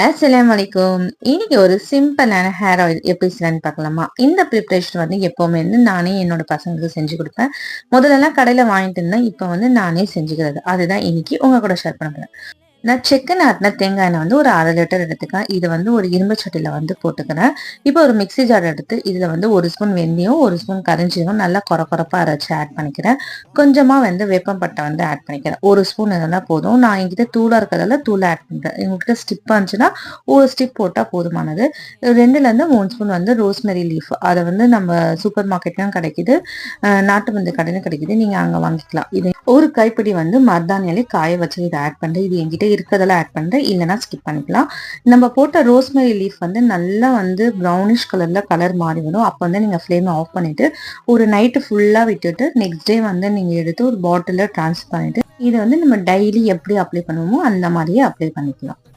அஸ்ஸலாமு அலைக்கும். இன்னைக்கு ஒரு சிம்பிளான ஹேர் ஆயில் எப்படி செய்யலாம்னு பார்க்கலாமா? இந்த ப்ரிப்பரேஷன் வந்து எப்பவுமே வந்து நானே என்னோட பசங்களுக்கு செஞ்சு கொடுப்பேன். முதல்லலாம் கடையில வாங்கிட்டு இருந்தேன். இப்போ வந்து நானே செஞ்சுக்கிறது. அதுதான் இன்னைக்கு உங்க கூட ஷேர் பண்ண போறேன். நான் செக்குன்னு ஆட்டின தேங்காய் எண்ணெய் வந்து ஒரு 1/2 லிட்டர் எடுத்துக்கேன். இதை வந்து ஒரு இரும்பு சட்டியில வந்து போட்டுக்கிறேன். இப்போ ஒரு மிக்ஸி ஜார் எடுத்து இதுல வந்து 1 ஸ்பூன் வெந்தயம், 1 ஸ்பூன் கரிஞ்சீரகம் நல்லா கொரகொரப்பா அரைச்சு ஆட் பண்ணிக்கிறேன். கொஞ்சமா வந்து வேப்பம்பட்டை வந்து ஆட் பண்ணிக்கிறேன். 1 ஸ்பூன் இருந்தா போதும். நான் என்கிட்ட தூளா இருக்கிறதால தூள ஆட் பண்றேன். உங்ககிட்ட ஸ்டிப்பா இருந்துச்சுன்னா ஒரு ஸ்டிப் போட்டா போதுமானது. 2ல இருந்து 3 ஸ்பூன் வந்து ரோஸ்மெரி லீஃப். அதை வந்து நம்ம சூப்பர் மார்க்கெட்லயும் கிடைக்குது. நாட்டு மருந்து கடையிலும் கிடைக்குது. நீங்க அங்க வாங்கிக்கலாம். இது ஒரு கைப்பிடி வந்து மருதாணி இலை காய வச்சு இதை ஆட் பண்றேன். இது என்கிட்ட இருக்கிறதெல்லாம் ஆட் பண்றேன். இல்லைன்னா ஸ்கிப் பண்ணிக்கலாம். நம்ம போட்ட ரோஸ்மெரி லீஃப் வந்து நல்லா வந்து ப்ரௌனிஷ் கலர்ல கலர் மாறி வரும். அப்போ வந்து நீங்க ஃப்ளேம் ஆஃப் பண்ணிட்டு ஒரு நைட்டு ஃபுல்லா விட்டுட்டு நெக்ஸ்ட் டே வந்து நீங்க எடுத்து ஒரு பாட்டில ட்ரான்ஸ்ஃபர் பண்ணிட்டு இதை வந்து நம்ம டெய்லி எப்படி அப்ளை பண்ணுவோமோ அந்த மாதிரியே அப்ளை பண்ணிக்கலாம்.